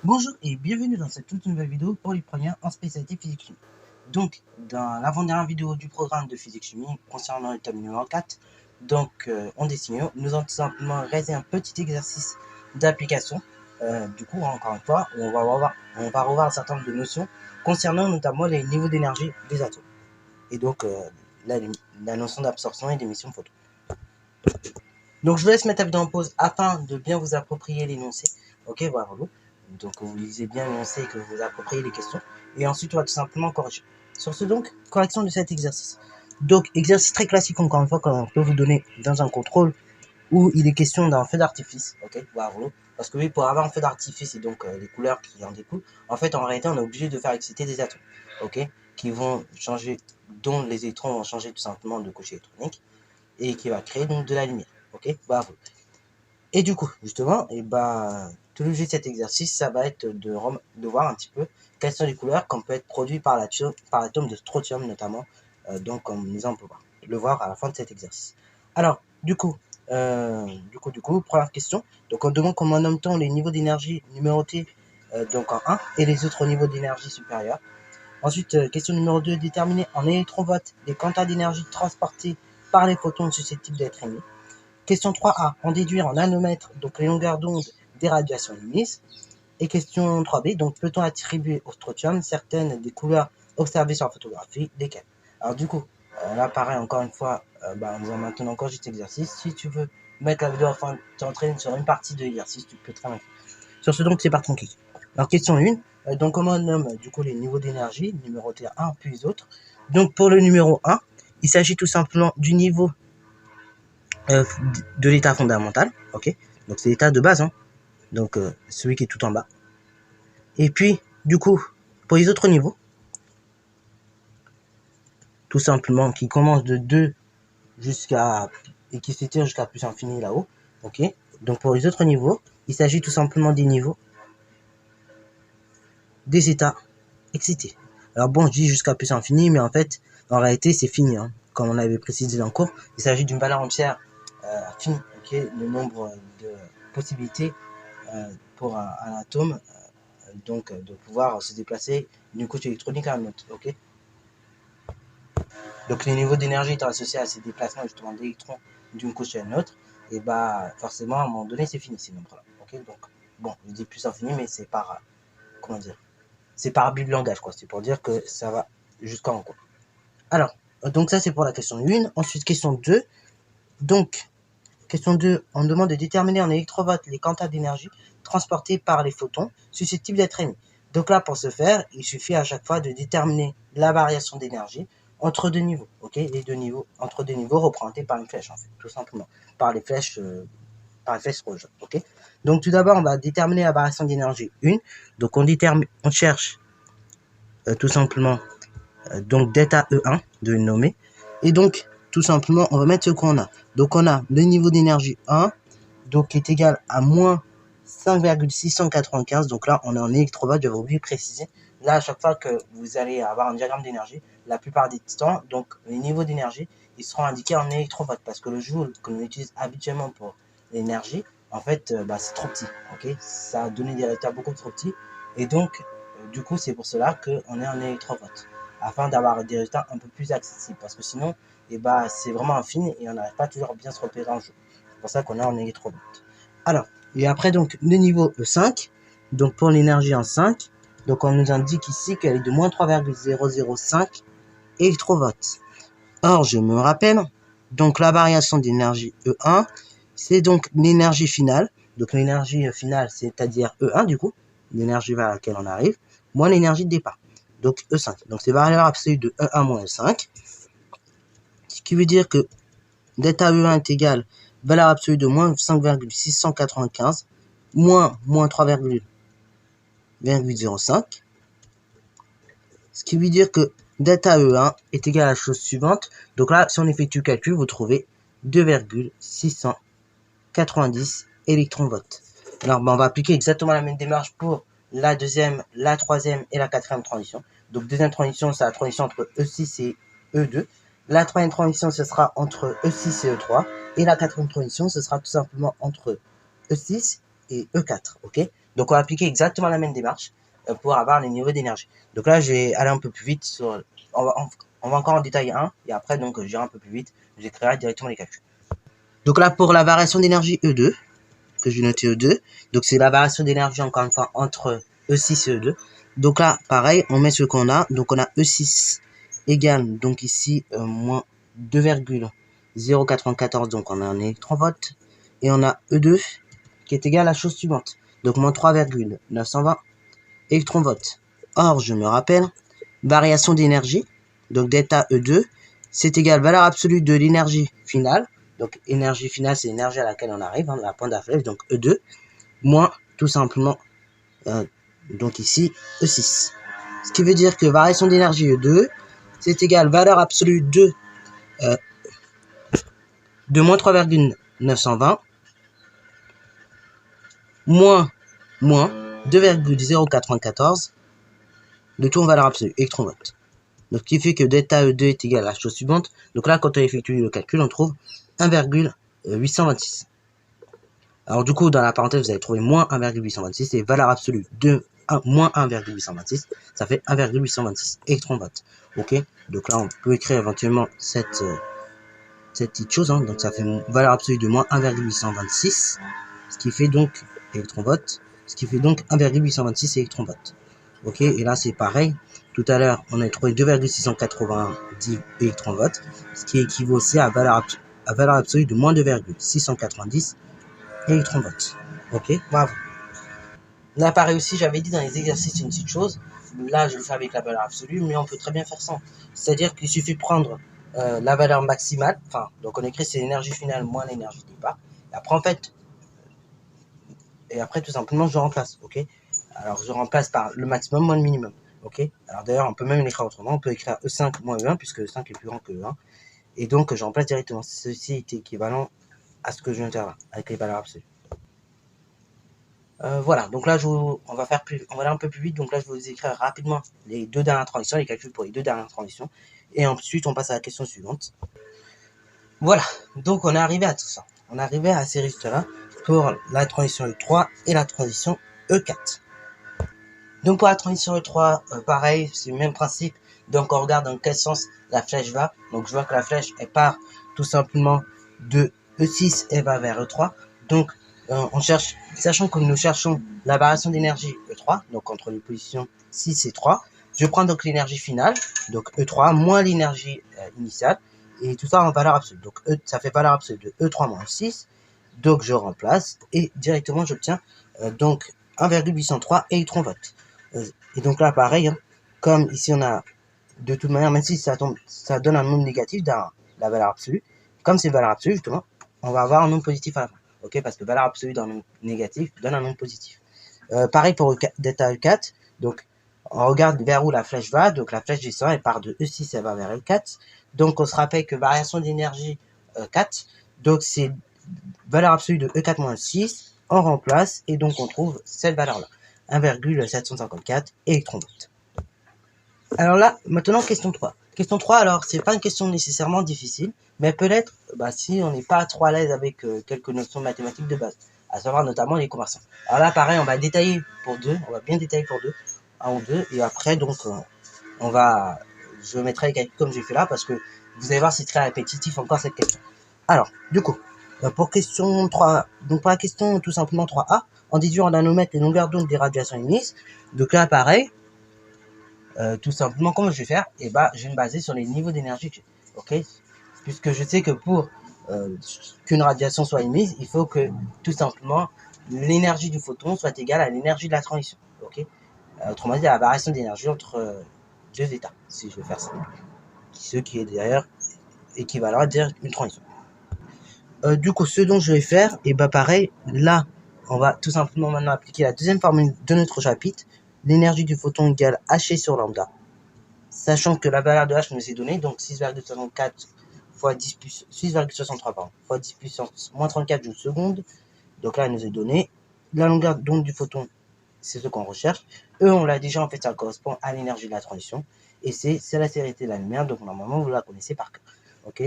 Bonjour et bienvenue dans cette toute nouvelle vidéo pour les premiers en spécialité physique-chimie. Donc, dans l'avant-dernière vidéo du programme de physique-chimie concernant le tome numéro 4, on dessine, nous allons tout simplement réaliser un petit exercice d'application. Du coup, encore une fois, on va revoir un certain nombre de notions concernant notamment les niveaux d'énergie des atomes. Et donc, la notion d'absorption et d'émission de photons. Donc, je vous laisse mettre la vidéo en pause afin de bien vous approprier l'énoncé. Ok, voilà. Donc, vous lisez bien l'énoncé et que vous vous appropriez les questions. Et ensuite, on va tout simplement corriger. Sur ce, donc, correction de cet exercice. Donc, exercice très classique, encore une fois, qu'on peut vous donner dans un contrôle où il est question d'un feu d'artifice. Ok, voilà. Parce que oui, pour avoir un feu d'artifice et donc les couleurs qui en découlent, en fait, en réalité, on est obligé de faire exciter des atomes. Ok, qui vont changer, dont les électrons vont changer tout simplement de couche électronique et qui va créer donc de la lumière. Ok, bravo. Et du coup, justement, tout l'objet de cet exercice, ça va être de voir un petit peu quelles sont les couleurs qu'on peut être produites par l'atome de strontium notamment. Donc, comme nous allons pouvoir le voir à la fin de cet exercice. Alors, du coup, première question. Donc, on demande comment nomme-t-on les niveaux d'énergie numérotés donc en 1 et les autres niveaux d'énergie supérieurs. Ensuite, question numéro 2, déterminer en électronvolts les quantas d'énergie transportées par les photons susceptibles d'être émis. Question 3A, en déduire en nanomètres, donc les longueurs d'onde des radiations émises. Et question 3B, donc peut-on attribuer au strontium certaines des couleurs observées sur la photographie, lesquelles? Alors du coup, là pareil, encore une fois, nous allons maintenant encore juste exercice. Si tu veux mettre la vidéo afin de t'entraîner sur une partie de l'exercice, tu peux très bien. Sur ce, donc c'est parti, on clique. Alors question 1, donc comment on nomme du coup les niveaux d'énergie, numérotés 1 puis les autres. Donc pour le numéro 1, il s'agit tout simplement du niveau de l'état fondamental, ok, donc c'est l'état de base, hein, donc celui qui est tout en bas. Et puis, du coup, pour les autres niveaux, tout simplement, qui commence de 2 jusqu'à, et qui s'étire jusqu'à plus infini là-haut, ok, donc pour les autres niveaux, il s'agit tout simplement des niveaux des états excités. Alors bon, je dis jusqu'à plus infini, mais en fait, en réalité, c'est fini, hein. Comme on avait précisé dans le cours, il s'agit d'une valeur entière finie, ok, le nombre de possibilités pour un atome, donc de pouvoir se déplacer d'une couche électronique à une autre, ok. Donc les niveaux d'énergie étant associés à ces déplacements justement d'électrons d'une couche à une autre, et forcément à un moment donné c'est fini ces nombres-là, ok. Donc bon, je dis plus infini, mais c'est par comment dire, c'est par abus de langage, quoi. C'est pour dire que ça va jusqu'en quoi. Alors, donc ça c'est pour la question 1. Ensuite, question 2. Donc, question 2, on demande de déterminer en électrovolts les quantas d'énergie transportées par les photons susceptibles d'être émis. Donc là, pour ce faire, il suffit à chaque fois de déterminer la variation d'énergie entre deux niveaux, ok, les deux niveaux, entre deux niveaux représentés par une flèche, en fait, tout simplement, par les flèches rouges, ok. Donc tout d'abord, on va déterminer la variation d'énergie 1. Donc on cherche tout simplement donc delta E1 de le nommer, et donc tout simplement on va mettre ce qu'on a. Donc on a le niveau d'énergie 1, donc qui est égal à moins 5,695. Donc là on est en électrovolts, je vais oublier de préciser. Là à chaque fois que vous allez avoir un diagramme d'énergie, la plupart des temps, donc les niveaux d'énergie, ils seront indiqués en électrovolts, parce que le joule que l'on utilise habituellement pour l'énergie, en fait c'est trop petit, ok, ça a donné des résultats beaucoup trop petits, et donc du coup c'est pour cela qu'on est en électrovolts, afin d'avoir des résultats un peu plus accessibles, parce que sinon c'est vraiment infini et on n'arrive pas toujours à bien se repérer en jeu. C'est pour ça qu'on est en électrovolts. Alors, et après donc le niveau E5, donc pour l'énergie en 5, donc on nous indique ici qu'elle est de moins 3,005 électrovolts. Or, je me rappelle, donc la variation d'énergie E1, c'est donc l'énergie finale. Donc l'énergie finale, c'est-à-dire E1 du coup, l'énergie vers laquelle on arrive, moins l'énergie de départ. Donc E5. Donc c'est valeur absolue de E1 moins E5. Ce qui veut dire que delta E1 est égal valeur absolue de moins 5,695 moins 3,05. Ce qui veut dire que delta E1 est égal à la chose suivante. Donc là, si on effectue le calcul, vous trouvez 2,690 électronvolts. Alors, on va appliquer exactement la même démarche pour la deuxième, la troisième et la quatrième transition. Donc, deuxième transition, c'est la transition entre E6 et E2. La troisième transition, ce sera entre E6 et E3. Et la quatrième transition, ce sera tout simplement entre E6 et E4. Ok. Donc, on va appliquer exactement la même démarche pour avoir les niveaux d'énergie. Donc là, je vais aller un peu plus vite sur... On va encore en détailler un. Et après, donc, j'irai un peu plus vite. J'écrirai directement les calculs. Donc là, pour la variation d'énergie E2, que j'ai noté E2. Donc, c'est la variation d'énergie, encore une fois, entre E6 et E2. Donc là, pareil, on met ce qu'on a. Donc, on a E6 égale, donc ici, moins 2,094. Donc, on a un électronvolt. Et on a E2 qui est égal à la chose suivante. Donc, moins 3,920 électronvolts. Or, je me rappelle, variation d'énergie, donc delta E2, c'est égal à valeur absolue de l'énergie finale. Donc, énergie finale, c'est l'énergie à laquelle on arrive, la pointe de la flèche, donc E2, moins tout simplement, donc ici, E6. Ce qui veut dire que variation d'énergie E2, c'est égal à valeur absolue de moins 3,920, moins 2,094, de tout en valeur absolue, électronvolts. Donc, ce qui fait que delta E2 est égal à la chose suivante. Donc là, quand on effectue le calcul, on trouve 1,826. Alors du coup, dans la parenthèse, vous allez trouver moins 1,826 et valeur absolue de moins 1,826, ça fait 1,826 électronvolts. Ok, donc là, on peut écrire éventuellement cette petite chose. Hein. Donc ça fait valeur absolue de moins 1,826, ce qui fait donc électronvolts, ce qui fait donc 1,826 électronvolts. Ok, et là c'est pareil. Tout à l'heure, on a trouvé 2,690 électronvolts, ce qui équivaut aussi à valeur absolue de moins 2,690 électronvolts. Ok, bravo. Là, pareil aussi, j'avais dit dans les exercices une petite chose. Là, je le fais avec la valeur absolue, mais on peut très bien faire sans. C'est-à-dire qu'il suffit de prendre la valeur maximale. Enfin, donc on écrit c'est l'énergie finale moins l'énergie de départ. Et après, tout simplement, je remplace. Ok. Alors, je remplace par le maximum moins le minimum. Ok. Alors d'ailleurs, on peut même l'écrire autrement. On peut écrire E5 moins E1 puisque E5 est plus grand que E1. Et donc, je remplace directement. Ceci est équivalent à ce que je viens de faire là, avec les valeurs absolues. Voilà, donc là, on va aller un peu plus vite. Donc là, je vais vous écrire rapidement les deux dernières transitions, les calculs pour les deux dernières transitions. Et ensuite, on passe à la question suivante. Voilà, donc on est arrivé à tout ça. On est arrivé à ces résultats-là pour la transition E3 et la transition E4. Donc pour la transition E3, pareil, c'est le même principe. Donc on regarde dans quel sens la flèche va. Donc je vois que la flèche, elle part tout simplement de E6 et va vers E3. Donc on cherche, sachant que nous cherchons la variation d'énergie E3, donc entre les positions 6 et 3, je prends donc l'énergie finale, donc E3, moins l'énergie initiale, et tout ça en valeur absolue. Donc ça fait valeur absolue de E3 moins E6, donc je remplace, et directement j'obtiens donc 1,803 électronvolts. Et donc là, pareil, hein, comme ici on a, de toute manière, même si ça donne un nombre négatif dans la valeur absolue, comme c'est valeur absolue, justement, on va avoir un nombre positif à la fin. Ok, parce que valeur absolue dans un nombre négatif donne un nombre positif. Pareil pour delta E4, donc on regarde vers où la flèche va, donc la flèche descend, elle part de E6, elle va vers E4, donc on se rappelle que variation d'énergie 4, donc c'est valeur absolue de E4 moins 6, on remplace, et donc on trouve cette valeur-là, 1,754 électronvolts. Alors là, maintenant, question 3. Question 3, alors, c'est pas une question nécessairement difficile, mais peut-être, si on n'est pas trop à l'aise avec quelques notions mathématiques de base, à savoir notamment les conversions. Alors là, pareil, on va détailler pour deux, on va bien détailler pour deux, un ou deux, et après, donc, je mettrai les calculs comme j'ai fait là, parce que vous allez voir, c'est très répétitif encore cette question. Alors, du coup, pour question 3, donc pour la question tout simplement 3A, en déduisant en nanomètres les longueurs d'onde des radiations émises, donc là, pareil, tout simplement, comment je vais faire? Je vais me baser sur les niveaux d'énergie que j'ai. Ok? Puisque je sais que pour qu'une radiation soit émise, il faut que tout simplement l'énergie du photon soit égale à l'énergie de la transition. Ok? Autrement dit, la variation d'énergie entre deux états, si je veux faire ça. Ce qui est d'ailleurs équivalent à dire une transition. Du coup, ce dont je vais faire, pareil, là, on va tout simplement maintenant appliquer la deuxième formule de notre chapitre. L'énergie du photon égale H sur lambda. Sachant que la valeur de H nous est donnée, donc 6,64 fois 10 plus 6,63 fois 10 puissance moins 34 joules secondes. Donc là, elle nous est donnée. La longueur d'onde du photon, c'est ce qu'on recherche. On l'a déjà, en fait, ça correspond à l'énergie de la transition. Et c'est la sérénité de la lumière, donc normalement vous la connaissez par cœur. Ok.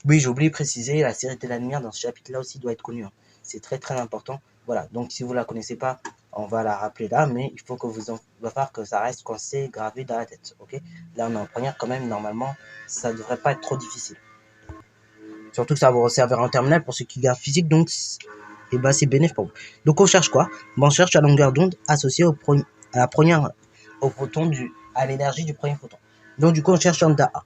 Oui, j'ai oublié de préciser, la sérénité de la lumière dans ce chapitre-là aussi doit être connue. Hein. C'est très très important. Voilà, donc si vous la connaissez pas, on va la rappeler là, mais il faut que va falloir que ça reste coincé, gravé dans la tête. Ok. Là on est en première quand même, normalement, ça devrait pas être trop difficile. Surtout que ça va vous servir en terminale pour ceux qui gardent physique, donc et ben c'est bénéfique pour vous. Donc on cherche quoi? On cherche la longueur d'onde associée au photon à l'énergie du premier photon. Donc du coup on cherche lambda A.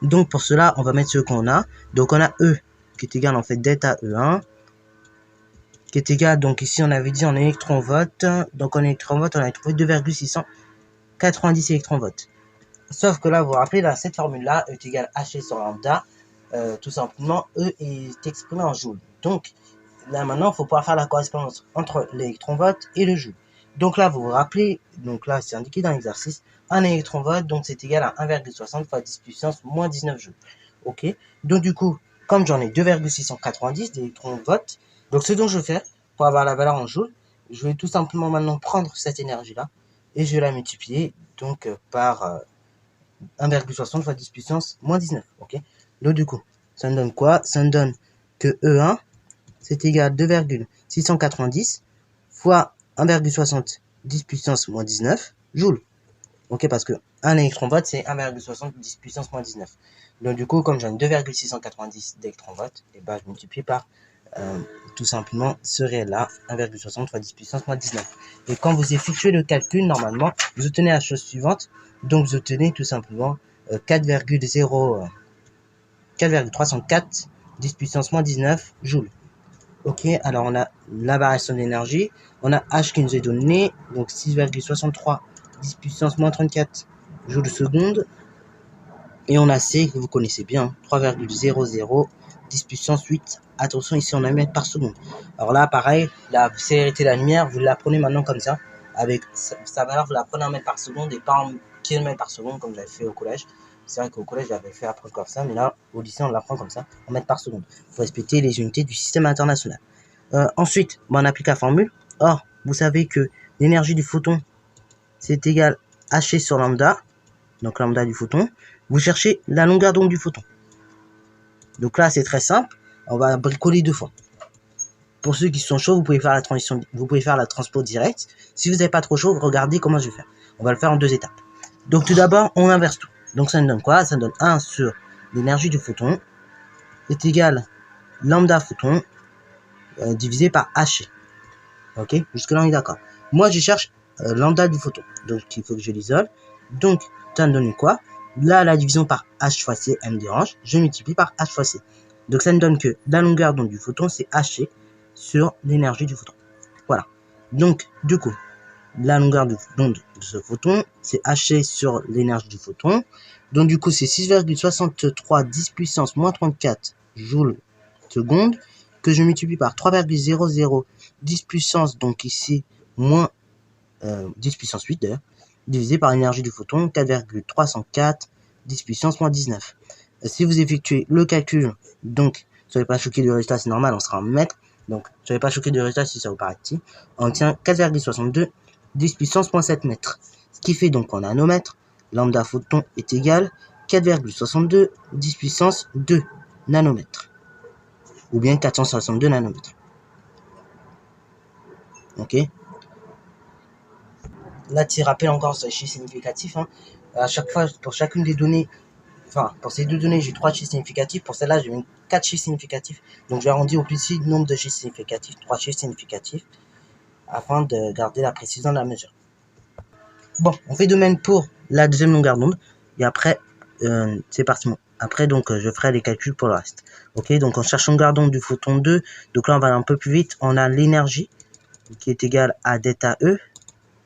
Donc pour cela on va mettre ce qu'on a. Donc on a E qui est égal en fait delta E1 qui est égal, donc ici on avait dit en électronvolts. Donc en électronvolts on a trouvé 2,690 électronvolts. Sauf que là vous vous rappelez là cette formule là est égale H sur lambda. Tout simplement E est exprimé en joules. Donc là maintenant il faut pouvoir faire la correspondance entre l'électronvolt et le joule. Donc là vous vous rappelez, donc là c'est indiqué dans l'exercice, un électronvolt donc c'est égal à 1,60 fois 10 puissance moins 19 joules. Ok, donc du coup comme j'en ai 2,690 d'électronvolts, donc ce dont je vais faire pour avoir la valeur en joules, je vais tout simplement maintenant prendre cette énergie là et je vais la multiplier donc par 1,60 fois 10 puissance moins 19. Ok, donc du coup ça me donne quoi? Ça me donne que E1 c'est égal à 2,690 fois 1,60 10 puissance moins 19 joules. Ok, parce que 1 électronvolt c'est 1,60 10 puissance moins 19. Donc du coup, comme j'ai 2,690 d'électronvolts, et ben je multiplie par tout simplement ce réel-là, 1,60 fois 10 puissance moins 19. Et quand vous effectuez le calcul, normalement, vous obtenez la chose suivante. Donc vous obtenez tout simplement 4,304 10 puissance moins 19 joules. Ok, alors on a la variation d'énergie, on a H qui nous est donné, donc 6,63 10 puissance moins 34 joules seconde, et on a C que vous connaissez bien, 3,00 10 puissance 8, attention ici on a mètres par seconde. Alors là pareil, la célérité de la lumière, vous la prenez maintenant comme ça, avec sa valeur vous la prenez en mètres par seconde et pas en kilomètres par seconde comme j'avais fait au collège. C'est vrai qu'au collège j'avais fait apprendre comme ça, mais là au lycée on l'apprend comme ça, en mètres par seconde. Il faut respecter les unités du système international. Ensuite, on applique la formule. Or, vous savez que l'énergie du photon, c'est égal H sur lambda, donc lambda du photon. Vous cherchez la longueur d'onde du photon. Donc là, c'est très simple. On va bricoler deux fois. Pour ceux qui sont chauds, vous pouvez faire la transition, vous pouvez faire la transpo directe. Si vous n'êtes pas trop chaud, regardez comment je vais faire. On va le faire en deux étapes. Donc tout d'abord, on inverse tout. Donc ça nous donne quoi? Ça nous donne 1 sur l'énergie du photon est égal lambda photon divisé par H. Ok, jusque là on est d'accord. Moi je cherche lambda du photon, donc il faut que je l'isole. Donc ça me donne quoi? Là la division par H fois C elle me dérange, je multiplie par H fois C. Donc ça me donne que la longueur d'onde du photon c'est H sur l'énergie du photon. Voilà. Donc du coup la longueur d'onde de ce photon c'est H sur l'énergie du photon. Donc du coup c'est 6,63 10 puissance moins 34 joules seconde que je multiplie par 3,00 10 puissance, donc ici moins 10 puissance 8 d'ailleurs, divisé par l'énergie du photon, 4,304 10 puissance moins 19. Si vous effectuez le calcul, donc soyez pas choqué du résultat, c'est normal, on sera en mètres, donc soyez pas choqué du résultat si ça vous paraît petit, on obtient 4,62 10 puissance moins 7 mètres. Ce qui fait donc en nanomètres, lambda photon est égal 4,62 10 puissance 2 nanomètres. Ou bien 462 nanomètres. Ok. Là, petit rappel encore sur les chiffres significatifs. Hein. À chaque fois, pour chacune des données, enfin, pour ces deux données, j'ai 3 chiffres significatifs. Pour celle-là, j'ai mis 4 chiffres significatifs. Donc, j'ai arrondi au plus petit nombre de chiffres significatifs, 3 chiffres significatifs, afin de garder la précision de la mesure. Bon, on fait de même pour la deuxième longueur d'onde. Et après, c'est parti. Après, donc, je ferai les calculs pour le reste. Ok, donc en cherchant longueur d'onde du photon 2, donc là, on va aller un peu plus vite. On a l'énergie qui est égale à delta E.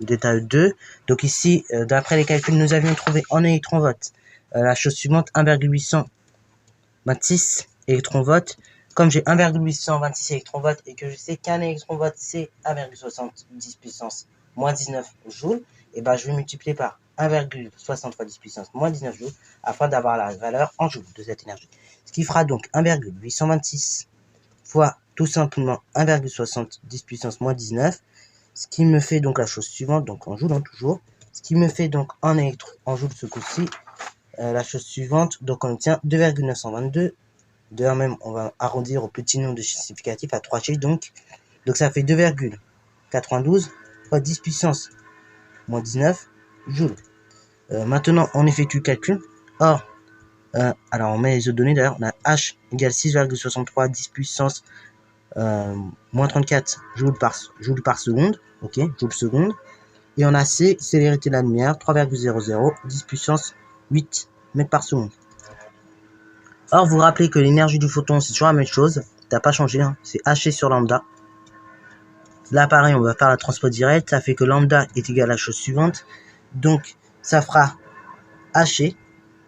Delta E2. Donc ici, d'après les calculs, nous avions trouvé en électronvolts la chose suivante, 1,826 électronvolts. Comme j'ai 1,826 électronvolts et que je sais qu'un électronvolt c'est 1,70 puissance moins 19 joules, et ben je vais multiplier par 1,60 fois 10 puissance moins 19 joules afin d'avoir la valeur en joules de cette énergie. Ce qui fera donc 1,826 fois tout simplement 1,60 10 puissance moins 19. Ce qui me fait donc la chose suivante, donc en joulant toujours, Ce qui me fait donc en joule ce coup-ci la chose suivante. Donc on obtient 2,922. De là même, on va arrondir au petit nombre de justificatifs à 3 chiffres. Donc ça fait 2,92 fois 10 puissance moins 19 joules. Maintenant, on effectue le calcul. Or, alors on met les autres données d'ailleurs. On a H égale 6,63 10 puissance moins 34 joules par seconde. Ok, joules seconde. Et on a C, célérité de la lumière, 3,00 10 puissance 8 mètres par seconde. Or, vous rappelez que l'énergie du photon, c'est toujours la même chose. Ça n'a pas changé, hein. C'est H sur lambda. Là, pareil, on va faire la transpose directe. Ça fait que lambda est égal à la chose suivante. Donc, ça fera H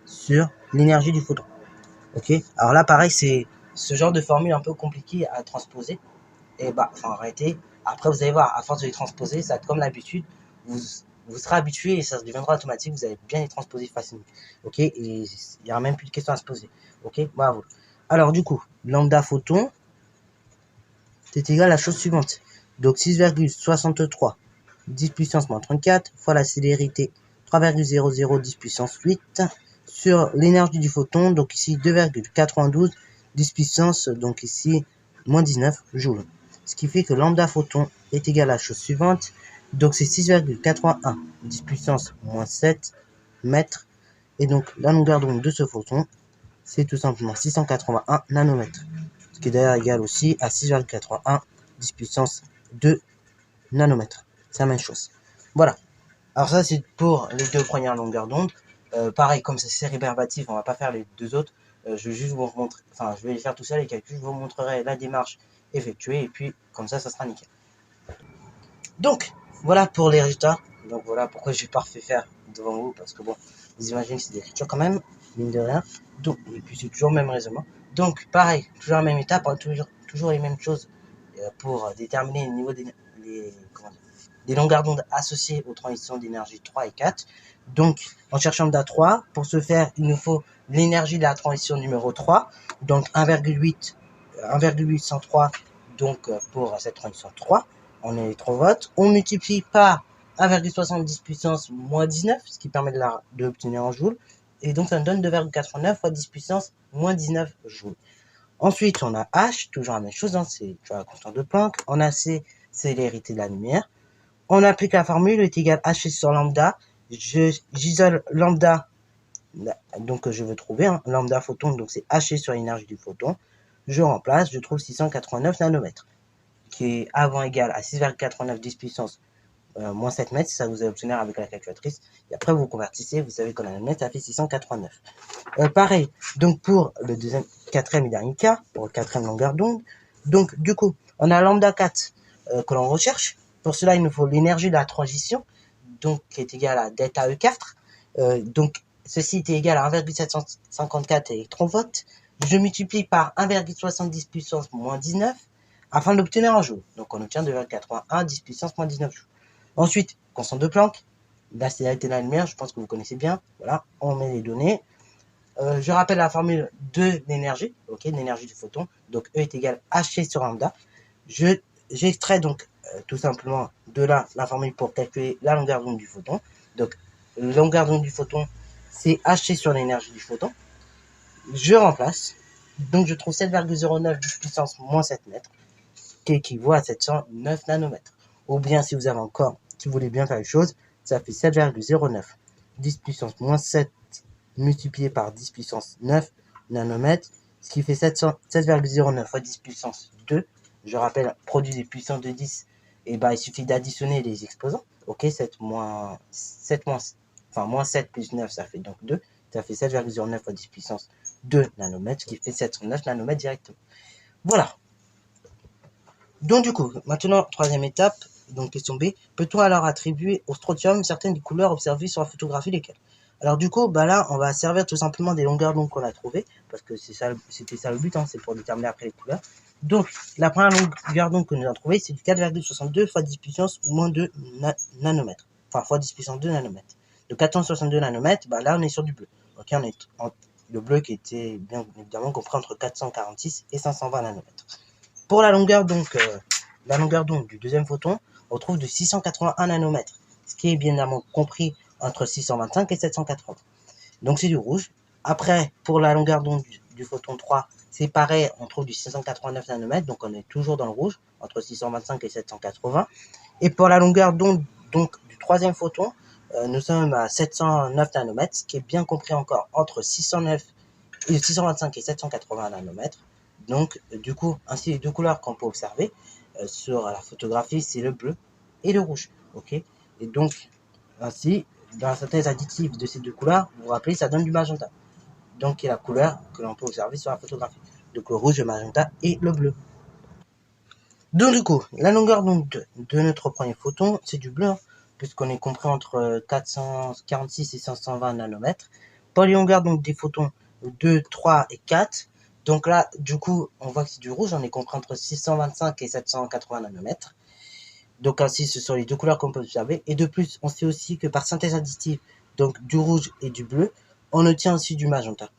sur l'énergie du photon. Ok. Alors là, pareil, c'est ce genre de formule un peu compliqué à transposer. Et bah, enfin, arrêtez. Après, vous allez voir, à force de les transposer, ça va être comme l'habitude. Vous serez habitué et ça deviendra automatique. Vous allez bien les transposer facilement. Ok. Et il n'y aura même plus de questions à se poser. Ok. Bravo. Alors, du coup, lambda photon, c'est égal à la chose suivante. Donc, 6,63 10 puissance moins 34 fois la célérité 3,00 10 puissance 8 sur l'énergie du photon. Donc, ici, 2,92 10 puissance, donc ici, moins 19 joules. Ce qui fait que lambda photon est égal à la chose suivante. Donc, c'est 6,81 10 puissance moins 7 mètres. Et donc, la longueur d'onde de ce photon, c'est tout simplement 681 nanomètres. Ce qui est d'ailleurs égal aussi à 6,81 10 puissance 2 nanomètres. C'est la même chose. Voilà. Alors ça, c'est pour les deux premières longueurs d'onde. Pareil, comme c'est rébarbatif, on va pas faire les deux autres. Je vais juste vous montrer, enfin, je vais les faire tout seul les calculs. Je vous montrerai la démarche effectuée et puis comme ça sera nickel. Donc, voilà pour les résultats. Donc voilà pourquoi je n'ai pas refait faire devant vous parce que bon, vous imaginez que c'est d'écriture quand même, mine de rien. Donc, et puis c'est toujours le même raisonnement. Donc, pareil, toujours la même étape, hein, toujours les mêmes choses pour déterminer le niveau des longueurs d'onde associées aux transitions d'énergie 3 et 4. Donc, en cherchant lambda 3, pour ce faire, il nous faut l'énergie de la transition numéro 3, donc 1,803 donc pour cette transition 3 en électrovolts. On multiplie par 1,70 puissance moins 19, ce qui permet de l'obtenir en joules. Et donc, ça nous donne 2,89 fois 10 puissance moins 19 joules. Ensuite, on a H, toujours la même chose, hein, c'est la constante de Planck. On a C, célérité de la lumière. On applique la formule, est égal à H sur lambda. J'isole lambda, donc je veux trouver lambda photon, donc c'est H sur l'énergie du photon. Je remplace, je trouve 689 nanomètres, qui est avant égal à 6,89 10 puissance moins 7 mètres, ça vous allez obtenir avec la calculatrice. Et après, vous convertissez, vous savez qu'en nanomètres, ça fait 689. Pareil, donc pour le quatrième et dernier cas, pour le quatrième longueur d'onde, donc du coup, on a lambda 4 que l'on recherche. Pour cela, il nous faut l'énergie de la transition, donc qui est égale à delta E4. Donc, ceci est égal à 1,754 électronvolts. Je multiplie par 1,70 puissance moins 19 afin d'obtenir un joule. Donc, on obtient 2,81 10 puissance moins 19 joules. Ensuite, constante de Planck, la célérité de la lumière, je pense que vous connaissez bien. Voilà, on met les données. Je rappelle la formule de l'énergie, ok, l'énergie du photon. Donc, E est égal à H sur lambda. J'extrais donc tout simplement de là la formule pour calculer la longueur d'onde du photon. Donc, la longueur d'onde du photon, c'est H sur l'énergie du photon. Je remplace. Donc, je trouve 7,09 10 puissance moins 7 mètres, qui équivaut à 709 nanomètres. Ou bien, si vous avez encore, si vous voulez bien faire les choses, ça fait 7,09 10 puissance moins 7 multiplié par 10 puissance 9 nanomètres, ce qui fait 7,09 fois 10 puissance 2. Je rappelle, produit des puissances de 10, et bah, il suffit d'additionner les exposants. Ok, 7 plus 9, ça fait donc 2. Ça fait 7,09 fois 10 puissance 2 nanomètres, ce qui fait 709 nanomètres directement. Voilà. Donc du coup, maintenant, troisième étape, donc question B, peut-on alors attribuer au strontium certaines des couleurs observées sur la photographie, lesquelles? Alors du coup, bah là, on va servir tout simplement des longueurs d'onde qu'on a trouvées, parce que c'était ça le but, hein, c'est pour déterminer après les couleurs. Donc, la première longueur d'onde que nous avons trouvée, c'est du 4,62 fois 10 puissance moins 2 nanomètres. Enfin, fois 10 puissance 2 nanomètres. De 462 nanomètres, bah là, on est sur du bleu. Ok, on est le bleu qui était bien évidemment compris entre 446 et 520 nanomètres. Pour la longueur d'onde du deuxième photon, on trouve de 681 nanomètres, ce qui est bien évidemment compris entre 625 et 780. Donc c'est du rouge. Après, pour la longueur d'onde du photon 3, c'est pareil, on trouve du 689 nanomètres, donc on est toujours dans le rouge, entre 625 et 780. Et pour la longueur d'onde donc du troisième photon, nous sommes à 709 nanomètres, ce qui est bien compris encore entre 625 et 780 nanomètres. Donc du coup, ainsi les deux couleurs qu'on peut observer sur la photographie, c'est le bleu et le rouge. Ok. Et donc ainsi, dans la synthèse additive de ces deux couleurs, vous vous rappelez, ça donne du magenta. Donc, qui est la couleur que l'on peut observer sur la photographie. Donc, le rouge, le magenta et le bleu. Donc, du coup, la longueur d'onde de notre premier photon, c'est du bleu, hein, puisqu'on est compris entre 446 et 520 nanomètres. Pour les longueurs donc, des photons 2, 3 et 4, donc là, du coup, on voit que c'est du rouge, on est compris entre 625 et 780 nanomètres. Donc ainsi, ce sont les deux couleurs qu'on peut observer. Et de plus, on sait aussi que par synthèse additive, donc du rouge et du bleu, on obtient aussi du magenta.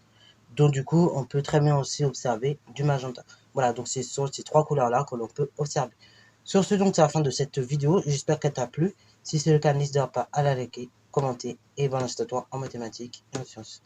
Donc du coup, on peut très bien aussi observer du magenta. Voilà, donc c'est sur ces trois couleurs-là que l'on peut observer. Sur ce, donc, c'est la fin de cette vidéo. J'espère qu'elle t'a plu. Si c'est le cas, n'hésite pas à la liker, commenter et bonne à toi en mathématiques et en sciences.